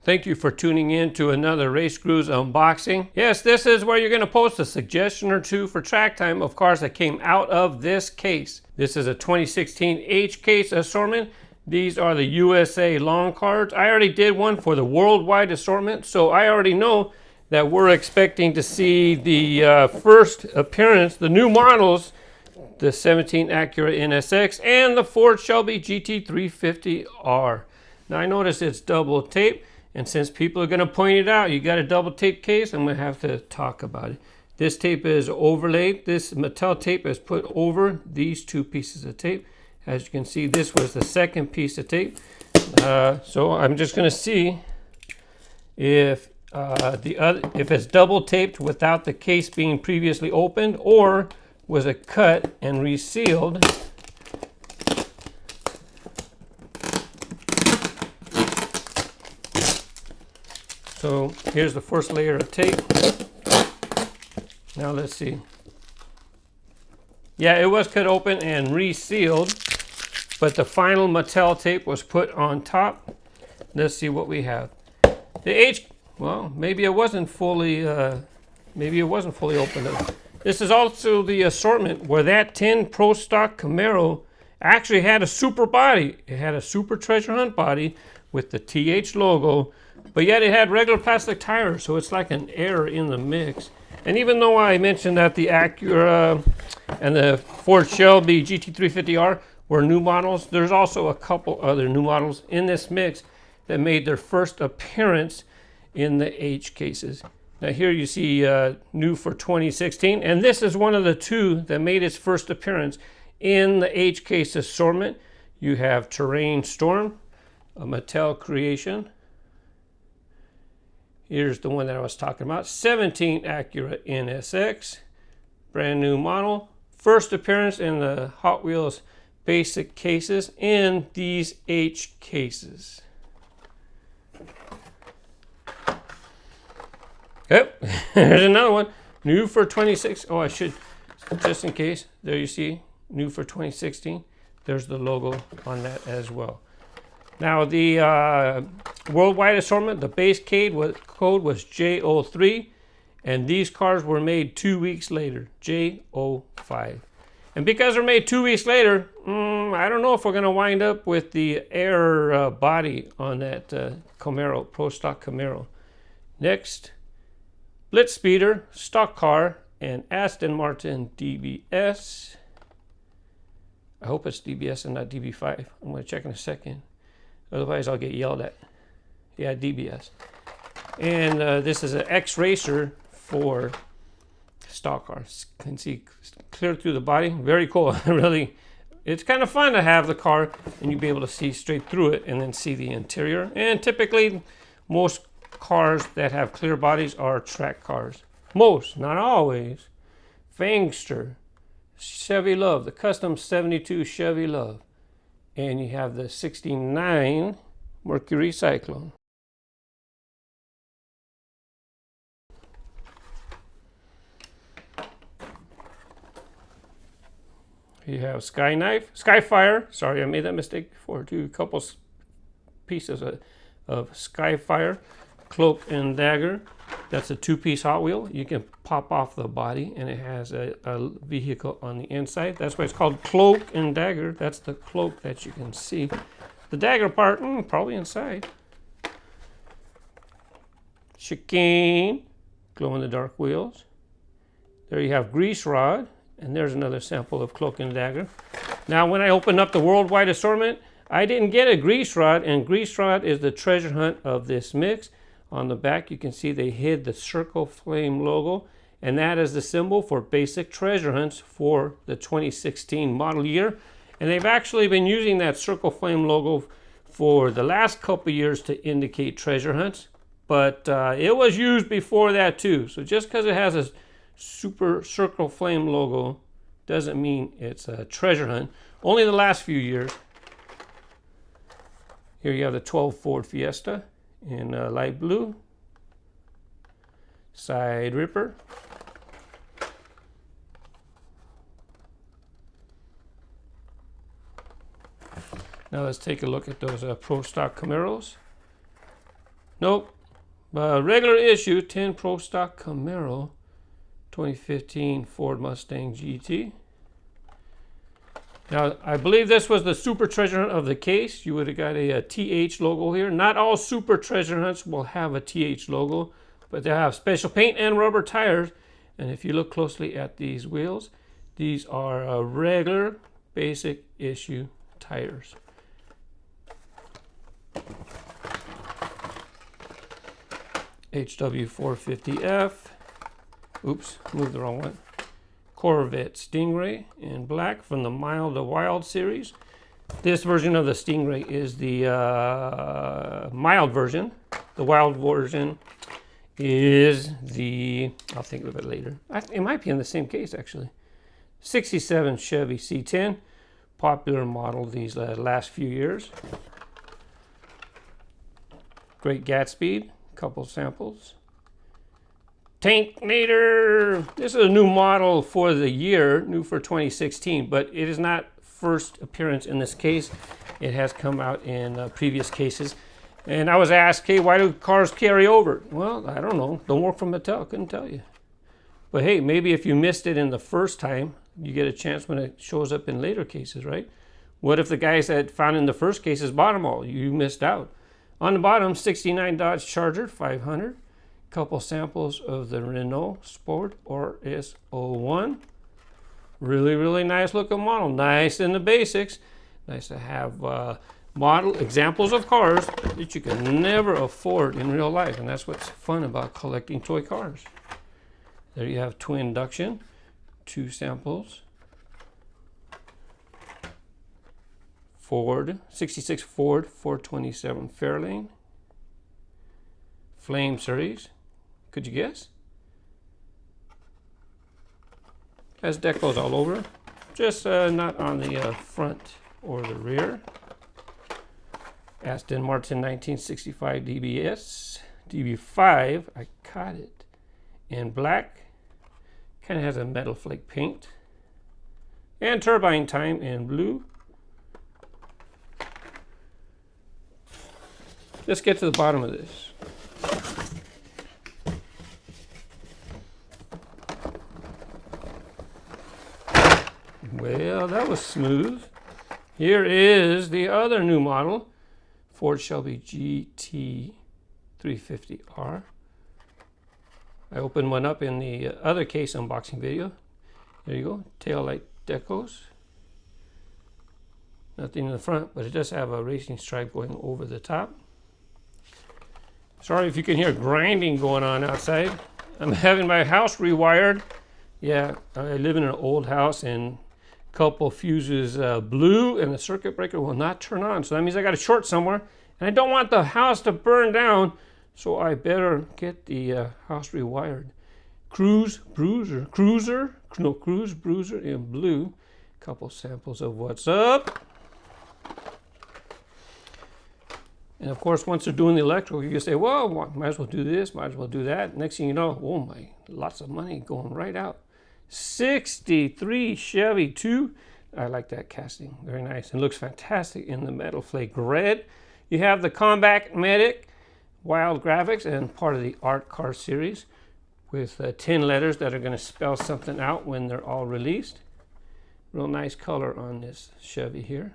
Thank you for tuning in to another RaceGrooves unboxing. Yes, this is where you're going to post a suggestion or two for track time, of course, that came out of this case. This is a 2016 H case assortment. These are the USA long cards. I already did one for the worldwide assortment, so I already know that we're expecting to see the first appearance, the new models, the 17 Acura NSX and the Ford Shelby GT350R. Now I notice it's double tape. And since people are going to point it out, you got a double tape case, I'm going to have to talk about it. This tape is overlaid. This metal tape is put over these two pieces of tape. As you can see, this was the second piece of tape. So I'm just going to see if if it's double taped without the case being previously opened, or was it cut and resealed. So here's the first layer of tape. Now let's see. Yeah, it was cut open and resealed, but the final Mattel tape was put on top. Let's see what we have. The H, well, maybe it wasn't fully opened up. This is also the assortment where that 10 Pro Stock Camaro actually had a super body. It had a super treasure hunt body with the TH logo. But yet it had regular plastic tires, so it's like an error in the mix. And even though I mentioned that the Acura and the Ford Shelby GT350R were new models, there's also a couple other new models in this mix that made their first appearance in the H cases. Now here you see new for 2016, and this is one of the two that made its first appearance in the H case assortment. You have Terrain Storm, a Mattel creation. Here's the one that I was talking about, 17 Acura NSX, brand new model. First appearance in the Hot Wheels basic cases in these H cases. Yep, here's another one, new for 26. Oh, I should, just in case, there you see, new for 2016. There's the logo on that as well. Now the worldwide assortment, the base code was J03, and these cars were made 2 weeks later, J05. And because they're made 2 weeks later, I don't know if we're going to wind up with the error body on that Camaro, Pro Stock Camaro. Next, Blitzspeeder, stock car, and Aston Martin DBS. I hope it's DBS and not DB5. I'm going to check in a second. Otherwise, I'll get yelled at. Yeah, DBS. And this is an X-Racer for stock cars. You can see clear through the body. Very cool. Really, it's kind of fun to have the car and you'll be able to see straight through it and then see the interior. And typically, most cars that have clear bodies are track cars. Most, not always. Fangster, Chevy Love, the custom 72 Chevy Love. And you have the 69 Mercury Cyclone. You have Skyfire. Sorry, I made that mistake before. A couple pieces of Skyfire, Cloak and Dagger. That's a two-piece Hot Wheel. You can pop off the body, and it has a vehicle on the inside. That's why it's called Cloak and Dagger. That's the cloak that you can see. The dagger part, probably inside. Chicane, glow-in-the-dark wheels. There you have Grease Rod, and there's another sample of Cloak and Dagger. Now, when I opened up the worldwide assortment, I didn't get a Grease Rod, and Grease Rod is the treasure hunt of this mix. On the back, you can see they hid the Circle Flame logo, and that is the symbol for basic treasure hunts for the 2016 model year. And they've actually been using that Circle Flame logo for the last couple years to indicate treasure hunts, but it was used before that too. So just because it has a super Circle Flame logo doesn't mean it's a treasure hunt. Only the last few years. Here you have the 12 Ford Fiesta in light blue. Side Ripper. Now let's take a look at those Pro Stock Camaros. Nope. Regular issue 10 Pro Stock Camaro 2015 Ford Mustang GT. Now, I believe this was the super treasure hunt of the case. You would have got a TH logo here. Not all super treasure hunts will have a TH logo, but they have special paint and rubber tires. And if you look closely at these wheels, these are regular basic issue tires. HW450F. Oops, moved the wrong one. Corvette Stingray in black from the Mild to Wild series. This version of the Stingray is the mild version. The wild version is the, I'll think of it later. It might be in the same case actually. 67 Chevy C10. Popular model these last few years. Great Gatsby, couple samples. Tanknator. This is a new model for the year, new for 2016, but it is not first appearance in this case. It has come out in previous cases. And I was asked, hey, why do cars carry over? Well, I don't know. Don't work for Mattel, couldn't tell you. But hey, maybe if you missed it in the first time, you get a chance when it shows up in later cases, right? What if the guys that found in the first cases bought them all? You missed out. On the bottom, 69 Dodge Charger 500. Couple samples of the Renault Sport RS01. Really, really nice looking model. Nice in the basics. Nice to have model examples of cars that you can never afford in real life. And that's what's fun about collecting toy cars. There you have twin induction. 2 samples. Ford, 66 Ford 427 Fairlane. Flame series. Could you guess? Has decals all over, just not on the front or the rear. Aston Martin 1965 DBS, DB5, I caught it in black. Kind of has a metal flake paint. And turbine time in blue. Let's get to the bottom of this. Well, that was smooth. Here is the other new model, Ford Shelby GT 350R. I opened one up in the other case unboxing video. There you go, tail light decos. Nothing in the front, but it does have a racing stripe going over the top. Sorry if you can hear grinding going on outside. I'm having my house rewired. Yeah, I live in an old house and a couple fuses blew and the circuit breaker will not turn on. So that means I got a short somewhere and I don't want the house to burn down. So I better get the house rewired. Cruise Bruiser in blue. Couple samples of what's up. And of course, once they're doing the electrical, you say, well, might as well do this, might as well do that. Next thing you know, oh my, lots of money going right out. 63 Chevy 2. I like that casting, very nice. It looks fantastic in the metal flake red. You have the Combat Medic, Wild Graphics, and part of the Art Car series with 10 letters that are going to spell something out when they're all released. Real nice color on this Chevy here.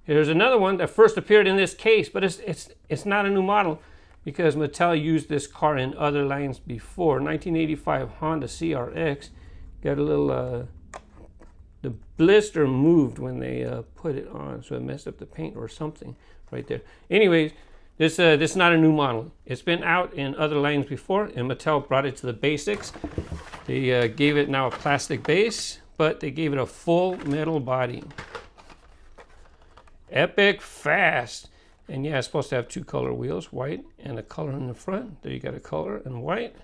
Here's another one that first appeared in this case, but it's not a new model because Mattel used this car in other lines before. 1985 Honda CRX. Got a little, the blister moved when they put it on, so it messed up the paint or something right there. Anyways, this is not a new model. It's been out in other lines before, and Mattel brought it to the basics. They gave it now a plastic base, but they gave it a full metal body. Epic Fast. And yeah, it's supposed to have 2 color wheels, white and a color in the front. There you got a color and white.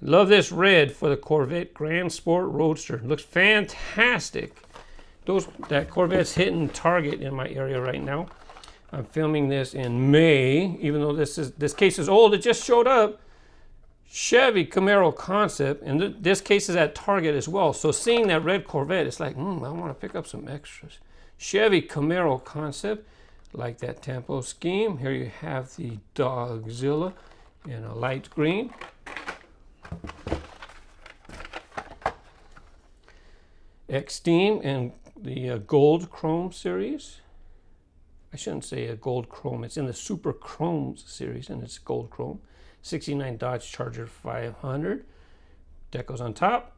Love this red for the Corvette Grand Sport Roadster. Looks fantastic. That Corvette's hitting target in my area right now. I'm filming this in May, even though this case is old, it just showed up. Chevy Camaro concept, and this case is at Target as well. So seeing that red Corvette, it's like, I want to pick up some extras. Chevy Camaro concept. Like that tempo scheme. Here you have the Dogzilla in a light green. X-Team in the Gold Chrome series. I shouldn't say a Gold Chrome. It's in the Super Chromes series, and it's Gold Chrome. 69 Dodge Charger 500. Decals on top.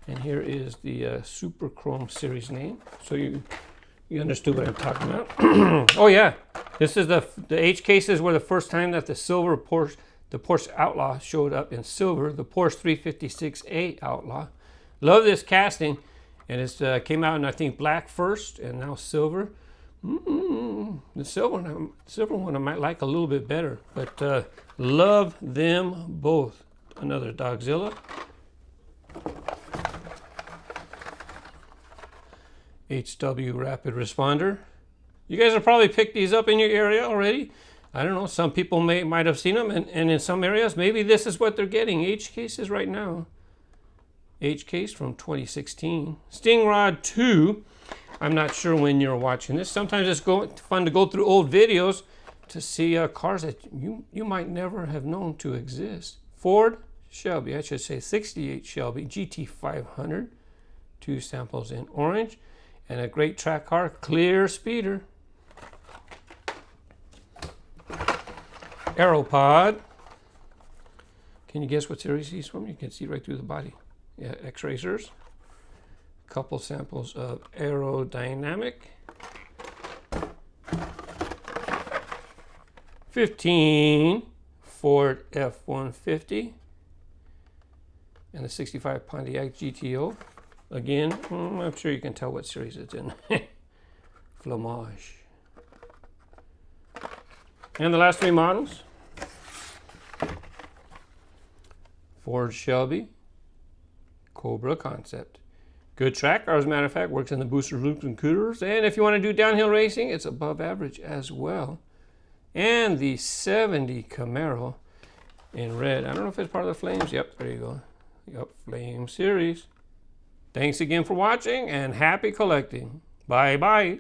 And here is the Super Chrome series name. So you understood what I'm talking about. Oh yeah, this is the H cases were the first time that the silver Porsche, the Porsche Outlaw showed up in silver. The Porsche 356A Outlaw. Love this casting, and it's came out in I think black first, and now silver. The silver one I might like a little bit better, but love them both. Another Dogzilla. HW Rapid Responder. You guys have probably picked these up in your area already. I don't know, some people might have seen them, and in some areas, maybe this is what they're getting. H cases right now. H case from 2016. Stingrod 2. I'm not sure when you're watching this. Sometimes it's fun to go through old videos to see cars that you might never have known to exist. Ford Shelby, I should say 68 Shelby GT500. 2 samples in orange. And a great track car, Clear Speeder. Aeropod. Can you guess what series he's from? You can see right through the body. Yeah, X-Racers. A couple samples of Aerodynamic. 15 Ford F-150. And the 65 Pontiac GTO. Again, I'm sure you can tell what series it's in. Flamage. And the last 3 models. Ford Shelby. Cobra concept. Good track car, as a matter of fact, works in the boosters, loops, and cooters. And if you want to do downhill racing, it's above average as well. And the 70 Camaro in red. I don't know if it's part of the Flames. Yep, there you go. Yep, Flame series. Thanks again for watching, and happy collecting. Bye-bye.